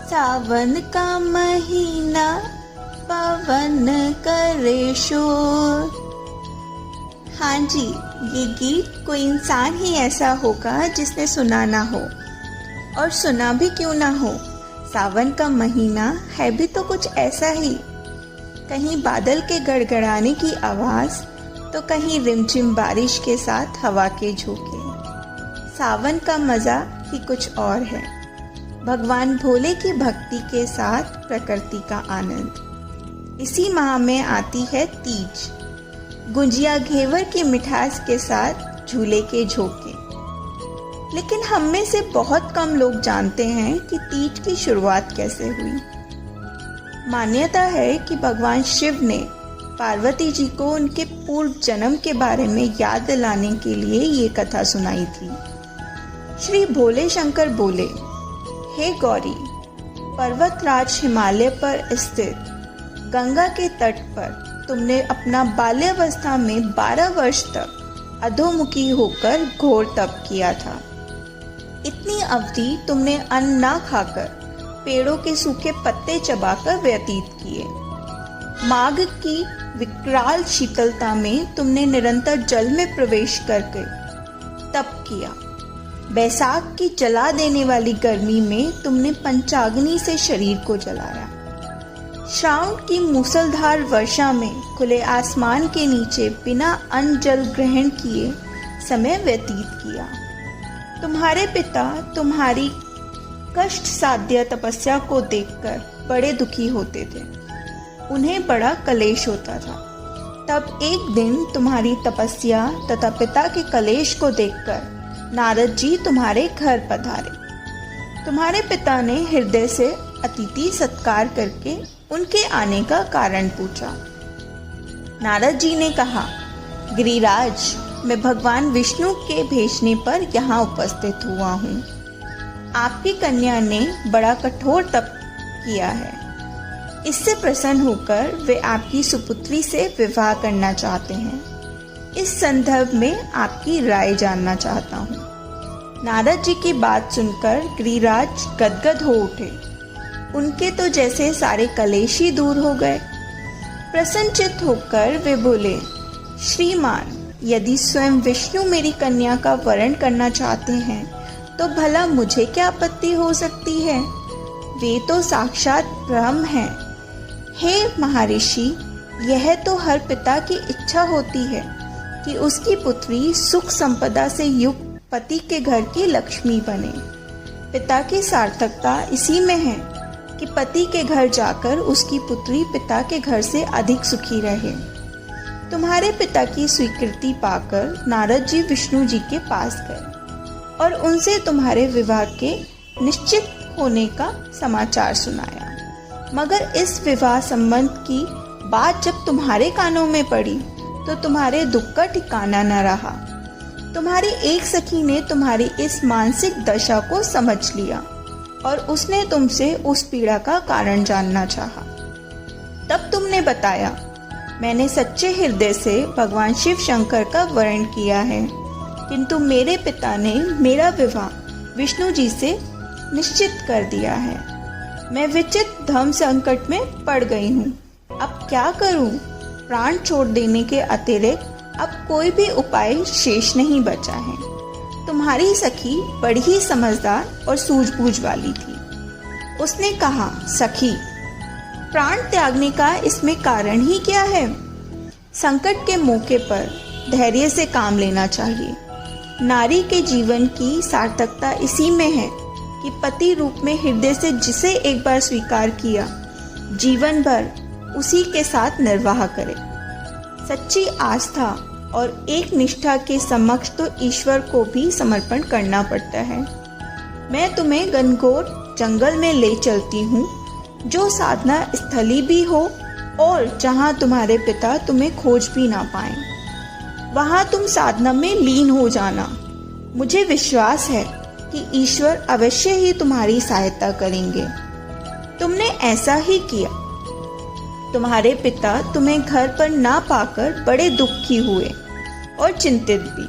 सावन का महीना पवन करे शोर। हाँ जी, ये गीत कोई इंसान ही ऐसा होगा जिसने सुना ना हो, और सुना भी क्यों ना हो। सावन का महीना है भी तो कुछ ऐसा ही, कहीं बादल के गड़गड़ाने की आवाज़ तो कहीं रिमझिम बारिश के साथ हवा के झोंके। सावन का मज़ा ही कुछ और है, भगवान भोले की भक्ति के साथ प्रकृति का आनंद। इसी माह में आती है तीज, गुंजिया घेवर की मिठास के साथ झूले के झोंके। लेकिन हम में से बहुत कम लोग जानते हैं कि तीज की शुरुआत कैसे हुई। मान्यता है कि भगवान शिव ने पार्वती जी को उनके पूर्व जन्म के बारे में याद दिलाने के लिए ये कथा सुनाई थी। श्री भोले शंकर बोले, हे गौरी, पर्वतराज हिमालय पर स्थित गंगा के तट पर तुमने अपना बाल्यावस्था में 12 वर्ष तक अधोमुखी होकर घोर तप किया था। इतनी अवधि तुमने अन्न ना खाकर पेड़ों के सूखे पत्ते चबाकर व्यतीत किए। माघ की विकराल शीतलता में तुमने निरंतर जल में प्रवेश करके तप किया। बैसाख की जला देने वाली गर्मी में तुमने पंचाग्नि से शरीर को जलाया। श्रावण की मूसलधार वर्षा में खुले आसमान के नीचे बिना अन्न जल ग्रहण किए समय व्यतीत किया। तुम्हारे पिता तुम्हारी कष्ट साध्य तपस्या को देखकर बड़े दुखी होते थे, उन्हें बड़ा कलेश होता था। तब एक दिन तुम्हारी तपस्या तथा पिता के कलेश को देखकर नारद जी तुम्हारे घर पधारे। तुम्हारे पिता ने हृदय से अतिथि सत्कार करके उनके आने का कारण पूछा। नारद जी ने कहा, गिरिराज, मैं भगवान विष्णु के भेजने पर यहाँ उपस्थित हुआ हूँ। आपकी कन्या ने बड़ा कठोर तप किया है, इससे प्रसन्न होकर वे आपकी सुपुत्री से विवाह करना चाहते हैं। इस संदर्भ में आपकी राय जानना चाहता हूँ। नारद जी की बात सुनकर गिरिराज गदगद हो उठे। उनके तो जैसे सारे कलेश ही दूर हो गए। प्रसन्नचित्त होकर वे बोले, श्रीमान, यदि स्वयं विष्णु मेरी कन्या का वरण करना चाहते हैं तो भला मुझे क्या आपत्ति हो सकती है। वे तो साक्षात ब्रह्म हैं। हे महर्षि, यह तो हर पिता की इच्छा होती है कि उसकी पुत्री सुख संपदा से युक्त पति के घर की लक्ष्मी बने। पिता की सार्थकता इसी में है कि पति के घर जाकर उसकी पुत्री पिता के घर से अधिक सुखी रहे। तुम्हारे पिता की स्वीकृति पाकर नारद जी विष्णु जी के पास गए और उनसे तुम्हारे विवाह के निश्चित होने का समाचार सुनाया। मगर इस विवाह संबंध की बात जब तुम्हारे कानों में पड़ी तो तुम्हारे दुख का ठिकाना न रहा। तुम्हारी एक सखी ने तुम्हारी इस मानसिक दशा को समझ लिया और उसने तुमसे उस पीड़ा का कारण जानना चाहा। तब तुमने बताया, मैंने सच्चे हृदय से भगवान शिव शंकर का वर्ण किया है, किंतु मेरे पिता ने मेरा विवाह विष्णु जी से निश्चित कर दिया है। मैं विचित धर्म संकट में पड़ गई हूँ। अब क्या करूँ? प्राण छोड़ देने के अतिरिक्त अब कोई भी उपाय शेष नहीं बचा है। तुम्हारी सखी बड़ी ही समझदार और सूझबूझ वाली थी। उसने कहा, सखी, प्राण त्यागने का इसमें कारण ही क्या है? संकट के मौके पर धैर्य से काम लेना चाहिए। नारी के जीवन की सार्थकता इसी में है कि पति रूप में हृदय से जिसे एक बार स्वीकार किया, जीवन भर उसी के साथ निर्वाह करे। सच्ची आस्था और एक निष्ठा के समक्ष तो ईश्वर को भी समर्पण करना पड़ता है। मैं तुम्हें घनघोर जंगल में ले चलती हूँ, जो साधना स्थली भी हो और जहाँ तुम्हारे पिता तुम्हें खोज भी ना पाएं। वहाँ तुम साधना में लीन हो जाना। मुझे विश्वास है कि ईश्वर अवश्य ही तुम्हारी सहायता करेंगे। तुमने ऐसा ही किया। तुम्हारे पिता तुम्हें घर पर ना पाकर बड़े दुखी हुए और चिंतित भी।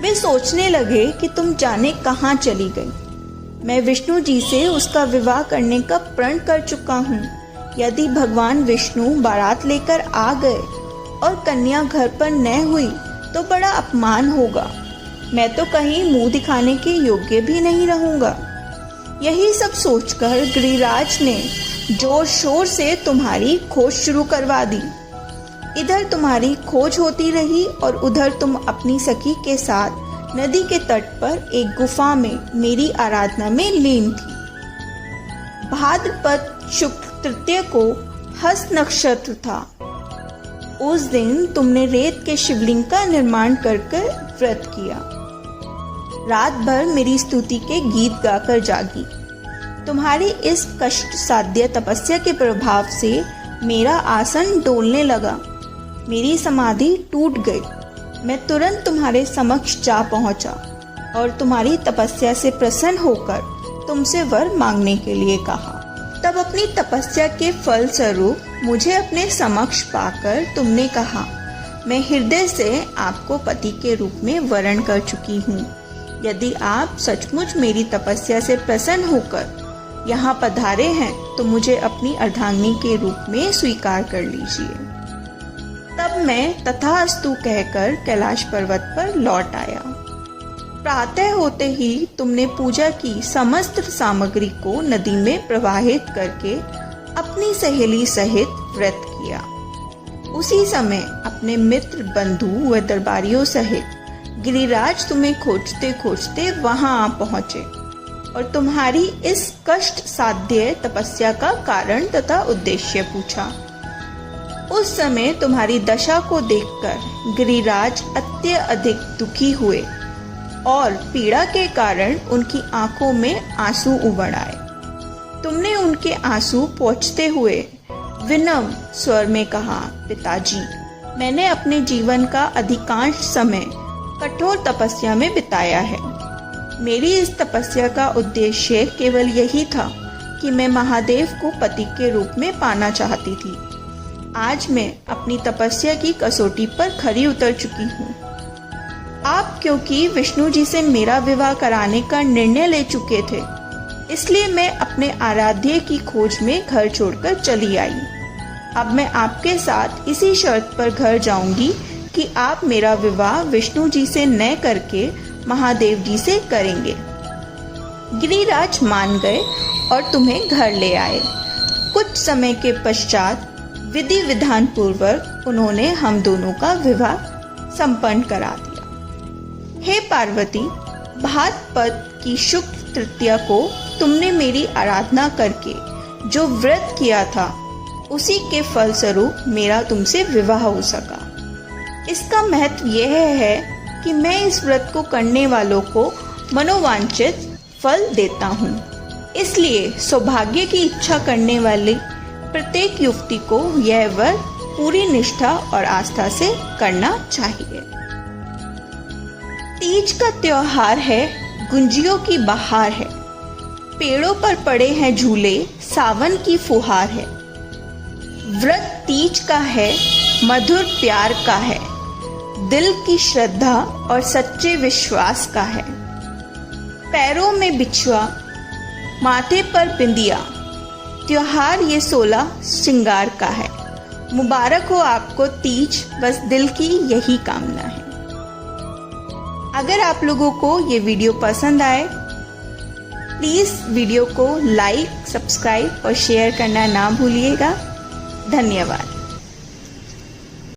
वे सोचने लगे कि तुम जाने कहाँ चली गई। मैं विष्णु जी से उसका विवाह करने का प्रण कर चुका हूँ। यदि भगवान विष्णु बारात लेकर आ गए और कन्या घर पर न हुई तो बड़ा अपमान होगा। मैं तो कहीं मुंह दिखाने के योग्य भी नहीं रहूंगा। यही सब सोचकर गिरिराज ने जोर शोर से तुम्हारी खोज शुरू करवा दी। इधर तुम्हारी खोज होती रही और उधर तुम अपनी सखी के साथ नदी के तट पर एक गुफा में मेरी आराधना में लीन थी। भाद्रपद शुक्ल तृतीया को हस्त नक्षत्र था। उस दिन तुमने रेत के शिवलिंग का निर्माण करके व्रत किया। रात भर मेरी स्तुति के गीत गाकर जागी। तुम्हारी इस कष्ट साध्य तपस्या के प्रभाव से मेरा आसन डोलने लगा। मेरी समाधि टूट गई। मैं तुरंत तुम्हारे समक्ष जा पहुंचा और तुम्हारी तपस्या से प्रसन्न होकर तुमसे वर मांगने के लिए कहा। तब अपनी तपस्या के फल स्वरूप मुझे अपने समक्ष पाकर तुमने कहा, मैं हृदय से आपको पति के रूप में वरण कर चुकी हूँ। यदि आप सचमुच मेरी तपस्या से प्रसन्न होकर यहाँ पधारे हैं तो मुझे अपनी अर्धांगिनी के रूप में स्वीकार कर लीजिए। तब मैं तथास्तु कहकर कैलाश पर्वत पर लौट आया। प्रातः होते ही तुमने पूजा की समस्त सामग्री को नदी में प्रवाहित करके अपनी सहेली सहित व्रत किया। उसी समय अपने मित्र बंधु व दरबारियों सहित गिरिराज तुम्हें खोजते खोजते वहां आ पहुंचे और तुम्हारी इस कष्ट साध्य तपस्या का कारण तथा उद्देश्य पूछा। उस समय तुम्हारी दशा को देखकर गिरिराज अत्यधिक दुखी हुए और पीड़ा के कारण उनकी आंखों में आंसू उबड़ आए। तुमने उनके आंसू पोंछते हुए विनम्र स्वर में कहा, पिताजी, मैंने अपने जीवन का अधिकांश समय कठोर तपस्या में बिताया है। मेरी इस तपस्या का उद्देश्य केवल यही था कि मैं महादेव को पति के रूप में पाना चाहती थी। आज मैं अपनी तपस्या की कसौटी पर खरी उतर चुकी हूँ। आप क्योंकि विष्णु जी से मेरा विवाह कराने का निर्णय ले चुके थे, इसलिए मैं अपने आराध्य की खोज में घर छोड़कर चली आई। अब मैं आपके साथ इसी शर्त पर घर जाऊंगी कि आप मेरा विवाह विष्णु जी से न करके महादेव जी से करेंगे। गिरिराज मान गए और तुम्हें घर ले आए। कुछ समय के पश्चात विधि विधान पूर्वक उन्होंने हम दोनों का विवाह संपन्न करा दिया। हे पार्वती, भाद्रपद की शुक्ल तृतीया को तुमने मेरी आराधना करके जो व्रत किया था उसी के फल स्वरूप मेरा तुमसे विवाह हो सका। इसका महत्व यह है कि मैं इस व्रत को करने वालों को मनोवांछित फल देता हूँ। इसलिए सौभाग्य की इच्छा करने वाली प्रत्येक युवती को यह व्रत पूरी निष्ठा और आस्था से करना चाहिए। तीज का त्योहार है, गुंजियों की बहार है, पेड़ों पर पड़े हैं झूले, सावन की फुहार है। व्रत तीज का है, मधुर प्यार का है, दिल की श्रद्धा और सच्चे विश्वास का है। पैरों में बिछुआ, माथे पर बिंदिया, त्योहार ये 16 श्रृंगार का है। मुबारक हो आपको तीज, बस दिल की यही कामना है। अगर आप लोगों को ये वीडियो पसंद आए, प्लीज़ वीडियो को लाइक, सब्सक्राइब और शेयर करना ना भूलिएगा। धन्यवाद।